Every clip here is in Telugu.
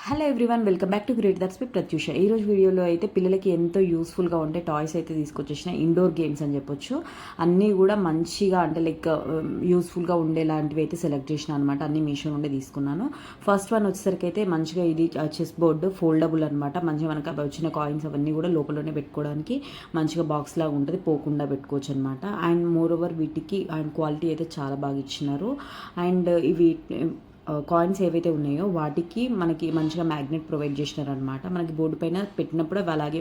Hello everyone, welcome back to great that's by Pratyusha. ఈరోజు వీడియోలో అయితే పిల్లలకి ఎంతో యూస్ఫుల్గా ఉండే టాయ్స్ అయితే తీసుకొచ్చేసిన ఇండోర్ గేమ్స్ అని చెప్పొచ్చు. అన్నీ కూడా మంచిగా అంటే లైక్ యూస్ఫుల్గా ఉండేలాంటివి అయితే సెలెక్ట్ చేసిన అనమాట. అన్ని మీషో నుండి తీసుకున్నాను. ఫస్ట్ వన్ వచ్చేసరికి అయితే మంచిగా ఇది చెస్ బోర్డు ఫోల్డబుల్ అనమాట. మంచిగా మనకు వచ్చిన కాయిన్స్ అవన్నీ కూడా లోపలనే పెట్టుకోవడానికి మంచిగా బాక్స్ లాగా ఉంటుంది, పోకుండా పెట్టుకోవచ్చు అనమాట. అండ్ మోర్ ఓవర్ వీటికి అండ్ క్వాలిటీ అయితే చాలా బాగా ఇచ్చినారు. అండ్ ఇవి కాయిన్స్ ఏవైతే ఉన్నాయో వాటికి మనకి మంచిగా మ్యాగ్నెట్ ప్రొవైడ్ చేసినారనమాట. మనకి బోర్డు పైన పెట్టినప్పుడు అవి అలాగే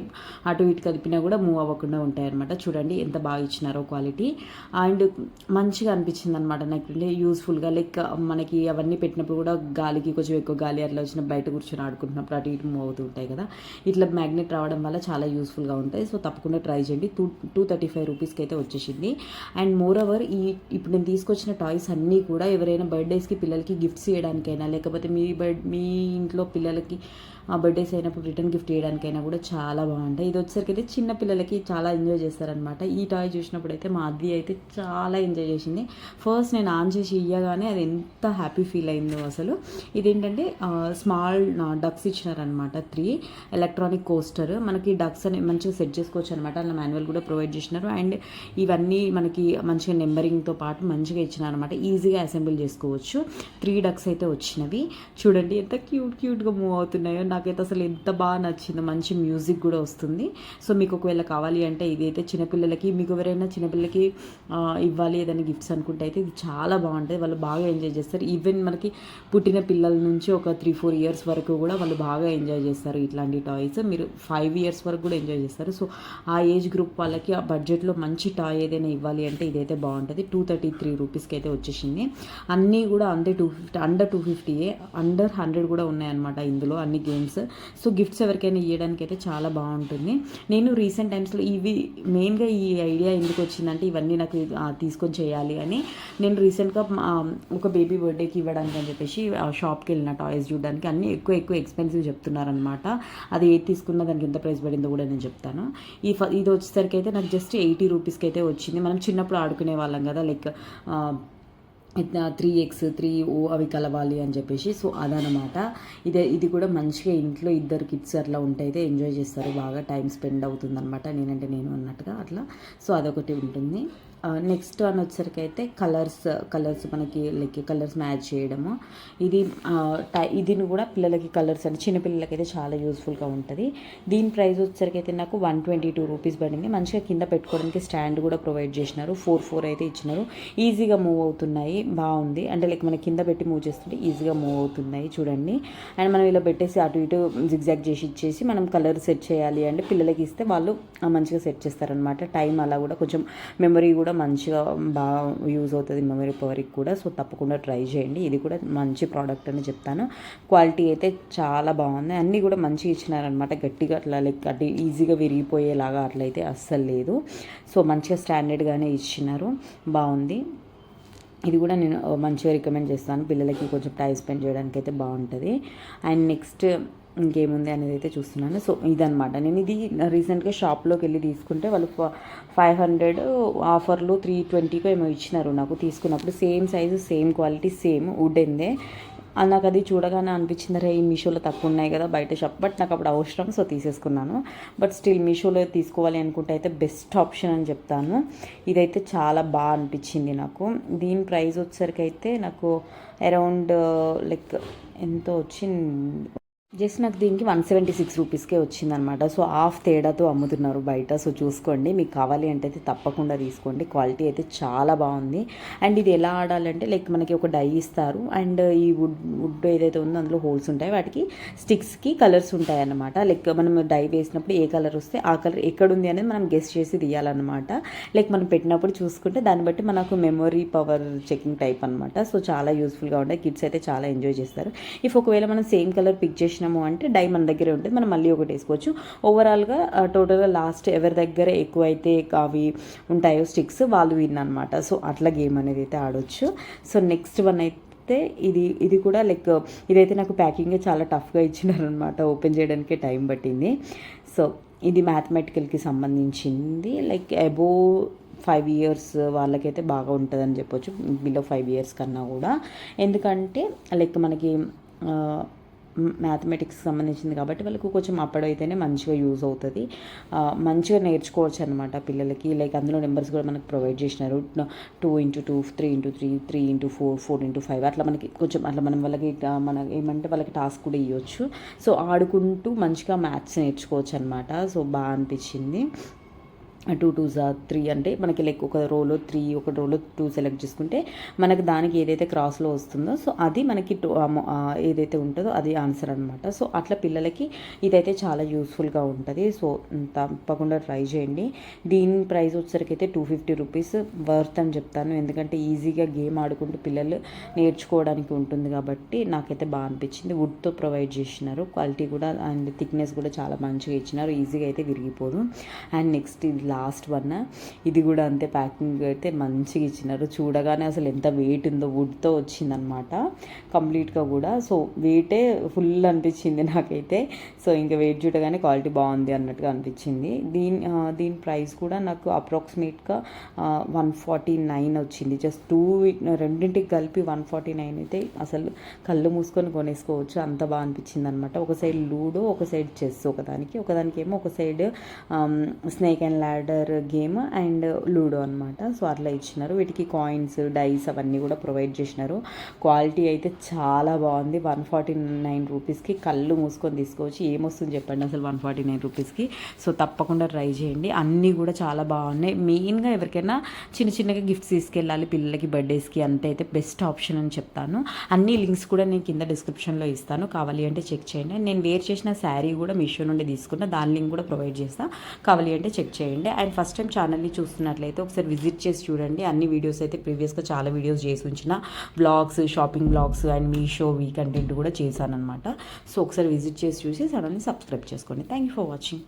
అటు ఇటు కదిపినా కూడా మూవ్ అవ్వకుండా ఉంటాయన్నమాట. చూడండి ఎంత బాగా ఇచ్చినారో క్వాలిటీ. అండ్ మంచిగా అనిపించింది అనమాట నాకు, యూస్ఫుల్గా లైక్ మనకి అవన్నీ పెట్టినప్పుడు కూడా గాలికి కొంచెం ఎక్కువ గాలి అట్లా వచ్చిన బయట కూర్చొని ఆడుకుంటున్నప్పుడు అటు ఇటు మూవ్ అవుతూ ఉంటాయి కదా, ఇట్లా మ్యాగ్నెట్ రావడం వల్ల చాలా యూస్ఫుల్గా ఉంటాయి. సో తప్పకుండా ట్రై చేయండి. 235 రూపీస్కి అయితే వచ్చేసింది. అండ్ మోర్ ఓవర్ ఇప్పుడు నేను తీసుకొచ్చిన టాయ్స్ అన్నీ కూడా ఎవరైనా బర్త్డేస్కి పిల్లలకి గిఫ్ట్స్ చేయడానికైనా లేకపోతే మీ ఇంట్లో పిల్లలకి బర్త్డేస్ అయినప్పుడు రిటర్న్ గిఫ్ట్ చేయడానికైనా కూడా చాలా బాగుంటాయి. ఇది వచ్చేసరికి అయితే చిన్న పిల్లలకి చాలా ఎంజాయ్ చేస్తారనమాట. ఈ టాయ్ చూసినప్పుడు అయితే మా అద్ది అయితే చాలా ఎంజాయ్ చేసింది. ఫస్ట్ నేను ఆన్ చేసి ఇయ్యగానే అది ఎంత హ్యాపీ ఫీల్ అయిందో అసలు. ఇదేంటంటే స్మాల్ డక్స్ ఇచ్చినారనమాట, 3 ఎలక్ట్రానిక్ కోస్టర్. మనకి డక్స్ అని మంచిగా సెట్ చేసుకోవచ్చు అనమాట. అలా మాన్యువల్ కూడా ప్రొవైడ్ చేసినారు. అండ్ ఇవన్నీ మనకి మంచిగా నెంబరింగ్తో పాటు మంచిగా ఇచ్చినారనమాట. ఈజీగా అసెంబుల్ చేసుకోవచ్చు. 3 డక్స్ అయితే వచ్చినవి. చూడండి ఎంత క్యూట్గా మూవ్ అవుతున్నాయో. నాకైతే అసలు ఎంత బాగా నచ్చిందో. మంచి మ్యూజిక్ కూడా వస్తుంది. సో మీకు ఒకవేళ కావాలి అంటే ఇదైతే చిన్నపిల్లలకి, మీకు ఎవరైనా చిన్నపిల్లలకి ఇవ్వాలి ఏదైనా గిఫ్ట్స్ అనుకుంటే అయితే ఇది చాలా బాగుంటుంది. వాళ్ళు బాగా ఎంజాయ్ చేస్తారు. ఈవెన్ మనకి పుట్టిన పిల్లల నుంచి ఒక 3-4 ఇయర్స్ వరకు కూడా వాళ్ళు బాగా ఎంజాయ్ చేస్తారు ఇట్లాంటి టాయ్స్. మీరు 5 ఇయర్స్ వరకు కూడా ఎంజాయ్ చేస్తారు. సో ఆ ఏజ్ గ్రూప్ వాళ్ళకి ఆ బడ్జెట్లో మంచి టాయ్ ఏదైనా ఇవ్వాలి అంటే ఇదైతే బాగుంటుంది. 233 రూపీస్కి అయితే వచ్చేసింది. అన్నీ కూడా అంతే 250, అండర్ 250, అండర్ 100 కూడా ఉన్నాయన్నమాట ఇందులో అన్ని గేమ్స్. సో గిఫ్ట్స్ ఎవరికైనా ఇవ్వడానికి అయితే చాలా బాగుంటుంది. నేను రీసెంట్ టైమ్స్లో ఇవి మెయిన్గా ఈ ఐడియా ఎందుకు వచ్చిందంటే ఇవన్నీ నాకు తీసుకొని చేయాలి అని. నేను రీసెంట్గా ఒక బేబీ బర్త్డేకి ఇవ్వడానికి అని చెప్పేసి షాప్కి వెళ్ళిన టాయ్స్ చూడడానికి. అన్నీ ఎక్కువ ఎక్స్పెన్సివ్ చెప్తున్నారనమాట. అది ఏది తీసుకున్నా దానికి ఎంత ప్రైస్ పడిందో కూడా నేను చెప్తాను. ఇది వచ్చేసరికి అయితే నాకు జస్ట్ 80 రూపీస్కి అయితే వచ్చింది. మనం చిన్నప్పుడు ఆడుకునే వాళ్ళం కదా, లైక్ 3x 3O అవి కలవాలి అని చెప్పేసి. సో అదనమాట. ఇది కూడా మంచిగా ఇంట్లో 2 కిడ్స్ అట్లా ఉంటే అయితే ఎంజాయ్ చేస్తారు, బాగా టైం స్పెండ్ అవుతుంది అనమాట. నేనంటే నేను అన్నట్టుగా అట్లా. సో అదొకటి ఉంటుంది. నెక్స్ట్ వన్ వచ్చేసరికి అయితే కలర్స్ మనకి లైక్ కలర్స్ మ్యాచ్ చేయడము. ఇది కూడా పిల్లలకి కలర్స్ అంటే చిన్నపిల్లలకి అయితే చాలా యూస్ఫుల్గా ఉంటుంది. దీని ప్రైస్ వచ్చేసరికి అయితే నాకు 122 రూపీస్ పడింది. మంచిగా కింద పెట్టుకోవడానికి స్టాండ్ కూడా ప్రొవైడ్ చేసినారు. 4 అయితే ఇచ్చినారు. ఈజీగా మూవ్ అవుతున్నాయి, బాగుంది. అంటే లైక్ మన కింద పెట్టి మూవ్ చేస్తుంటే ఈజీగా మూవ్ అవుతున్నాయి చూడండి. అండ్ మనం ఇలా పెట్టేసి అటు ఇటు జిగ్జాగ్ చేసి ఇచ్చేసి మనం కలర్ సెట్ చేయాలి అంటే పిల్లలకి ఇస్తే వాళ్ళు మంచిగా సెట్ చేస్తారనమాట. టైం అలా కూడా కొంచెం మెమరీ కూడా మంచిగా బాగా యూజ్ అవుతుంది, మెమరీ పవర్కి కూడా. సో తప్పకుండా ట్రై చేయండి. ఇది కూడా మంచి ప్రోడక్ట్ అని చెప్తాను. క్వాలిటీ అయితే చాలా బాగుంది. అన్నీ కూడా మంచిగా ఇచ్చినారనమాట. గట్టిగా అట్లా లైక్ అటు ఈజీగా విరిగిపోయేలాగా అట్లయితే అస్సలు లేదు. సో మంచిగా స్టాండర్డ్గానే ఇచ్చినారు, బాగుంది. ఇది కూడా నేను మంచిగా రికమెండ్ చేస్తాను. పిల్లలకి కొంచెం టైం స్పెండ్ చేయడానికి అయితే బాగుంటుంది. అండ్ నెక్స్ట్ ఇంకేముంది అనేది అయితే చూస్తున్నాను. సో ఇదనమాట. నేను ఇది రీసెంట్గా షాప్లోకి వెళ్ళి తీసుకుంటే వాళ్ళు 500 ఆఫర్లు 320కో ఏమో ఇచ్చినారు నాకు తీసుకున్నప్పుడు. Same size, same quality, same వుడెన్దే. నాకు అది చూడగానే అనిపించింది, రే ఈ మీషోలో తక్కువ ఉన్నాయి కదా బయట షాప్. బట్ నాకు అప్పుడు అవసరం, సో తీసేసుకున్నాను. బట్ స్టిల్ మీషోలో తీసుకోవాలి అనుకుంటే అయితే బెస్ట్ ఆప్షన్ అని చెప్తాను. ఇదైతే చాలా బాగా అనిపించింది నాకు. దీని ప్రైస్ వచ్చేసరికి అయితే నాకు అరౌండ్ లైక్ ఎంత వచ్చింది, జస్ట్ నాకు దీనికి 176 రూపీస్కే వచ్చిందనమాట. సో హాఫ్ తేడాతో అమ్ముతున్నారు బయట. సో చూసుకోండి, మీకు కావాలి అంటే అయితే తప్పకుండా తీసుకోండి. క్వాలిటీ అయితే చాలా బాగుంది. అండ్ ఇది ఎలా ఆడాలంటే లైక్ మనకి ఒక డై ఇస్తారు. అండ్ ఈ వుడ్ ఏదైతే ఉందో అందులో హోల్స్ ఉంటాయి, వాటికి స్టిక్స్కి కలర్స్ ఉంటాయి అన్నమాట. లైక్ మనం డై వేసినప్పుడు ఏ కలర్ వస్తే ఆ కలర్ ఎక్కడుంది అనేది మనం గెస్ చేసి తీయాలన్నమాట. లైక్ మనం పెట్టినప్పుడు చూసుకుంటే దాన్ని బట్టి మనకు మెమొరీ పవర్ చెకింగ్ టైప్ అనమాట. సో చాలా యూస్ఫుల్గా ఉంటాయి. కిడ్స్ అయితే చాలా ఎంజాయ్ చేస్తారు. ఒకవేళ మనం సేమ్ కలర్ పిక్ చేసిన అంటే డై మన దగ్గరే ఉంటుంది, మనం మళ్ళీ ఒకటి వేసుకోవచ్చు. ఓవరాల్గా టోటల్గా లాస్ట్ ఎవరి దగ్గర ఎక్కువైతే అవి ఉంటాయో స్టిక్స్ వాళ్ళు విన్ అనమాట. సో అట్లా గేమ్ అనేది అయితే ఆడొచ్చు. సో నెక్స్ట్ వన్ అయితే ఇది కూడా లైక్ ఇదైతే నాకు ప్యాకింగే చాలా టఫ్గా ఇచ్చినారనమాట. ఓపెన్ చేయడానికే టైం పట్టింది. సో ఇది మ్యాథమెటికల్కి సంబంధించింది. లైక్ అబోవ్ 5 ఇయర్స్ వాళ్ళకైతే బాగా ఉంటుందని చెప్పొచ్చు, బిలో 5 ఇయర్స్ కన్నా కూడా. ఎందుకంటే లైక్ మనకి మ్యాథమెటిక్స్ సంబంధించింది కాబట్టి వాళ్ళకు కొంచెం అప్పుడైతేనే మంచిగా యూజ్ అవుతుంది, మంచిగా నేర్చుకోవచ్చు అనమాట పిల్లలకి. లైక్ అందులో నెంబర్స్ కూడా మనకు ప్రొవైడ్ చేసినారు, 2x2, 3x3, 3x4, 4x5 అట్లా మనకి కొంచెం అట్లా మనం వాళ్ళకి మన ఏమంటే వాళ్ళకి టాస్క్ కూడా ఇవ్వచ్చు. సో ఆడుకుంటూ మంచిగా మ్యాథ్స్ నేర్చుకోవచ్చు అనమాట. సో బాగా అనిపించింది. 2 2s 3 అంటే మనకి లైక్ ఒక రోలో 3 ఒక రోలో 2 సెలెక్ట్ చేసుకుంటే మనకి దానికి ఏదైతే క్రాస్లో వస్తుందో సో అది మనకి ఏదైతే ఉంటుందో అది ఆన్సర్ అనమాట. సో అట్లా పిల్లలకి ఇదైతే చాలా యూస్ఫుల్గా ఉంటుంది. సో తప్పకుండా ట్రై చేయండి. దీని ప్రైస్ వచ్చేసరికి అయితే 250 రూపీస్ వర్త్ అని చెప్తాను, ఎందుకంటే ఈజీగా గేమ్ ఆడుకుంటూ పిల్లలు నేర్చుకోవడానికి ఉంటుంది కాబట్టి నాకైతే బాగా అనిపించింది. వుడ్తో ప్రొవైడ్ చేసినారు, క్వాలిటీ కూడా అండ్ థిక్నెస్ కూడా చాలా మంచిగా ఇచ్చినారు, ఈజీగా అయితే విరిగిపోదు. అండ్ నెక్స్ట్ ఇది లాస్ట్ వన్, ఇది కూడా అంతే, ప్యాకింగ్ అయితే మంచిగా ఇచ్చినారు. చూడగానే అసలు ఎంత వెయిట్ ఉందో, వుడ్తో వచ్చిందనమాట కంప్లీట్గా కూడా. సో వెయిటే ఫుల్ అనిపించింది నాకైతే. సో ఇంకా వెయిట్ చూడగానే క్వాలిటీ బాగుంది అన్నట్టుగా అనిపించింది. దీని ప్రైస్ కూడా నాకు అప్రాక్సిమేట్గా 149 వచ్చింది. జస్ట్ రెండింటికి కలిపి 149 అయితే అసలు కళ్ళు మూసుకొని కొనేసుకోవచ్చు, అంత బాగా అనిపించింది అనమాట. ఒక సైడ్ లూడో, ఒక సైడ్ చెస్, ఒకదానికి ఏమో ఒక side snake and ladder game and ludo అనమాట. సో అట్లా ఇచ్చినారు. వీటికి కాయిన్స్, డైస్ అవన్నీ కూడా ప్రొవైడ్ చేసినారు. క్వాలిటీ అయితే చాలా బాగుంది. 149 రూపీస్కి కళ్ళు మూసుకొని తీసుకోవచ్చు. ఏమొస్తుంది చెప్పండి అసలు 149 రూపీస్కి. సో తప్పకుండా ట్రై చేయండి. అన్నీ కూడా చాలా బాగున్నాయి. మెయిన్గా ఎవరికైనా చిన్నగా గిఫ్ట్స్ తీసుకెళ్ళాలి పిల్లలకి బర్త్డేస్కి అంతే అయితే బెస్ట్ ఆప్షన్ అని చెప్తాను. అన్ని లింక్స్ కూడా నేను కింద డిస్క్రిప్షన్లో ఇస్తాను, కావాలి అంటే చెక్ చేయండి. నేను వేర్ చేసిన శారీ కూడా మీషో నుండి తీసుకున్న, దాని లింక్ కూడా ప్రొవైడ్ చేస్తాను, కావాలి అంటే చెక్ చేయండి. అండ్ ఫస్ట్ టైం ఛానల్ని చూస్తున్నట్లయితే ఒకసారి విజిట్ చేసి చూడండి. అన్ని వీడియోస్ అయితే ప్రీవియస్గా చాలా వీడియోస్ చేసి ఉంచిన, blogs, shopping blogs and Meesho content కూడా చేశాను అనమాట. సో ఒకసారి విజిట్ చేసి చూసి ఛానల్ని సబ్స్క్రైబ్ చేసుకోండి. Thank you for watching.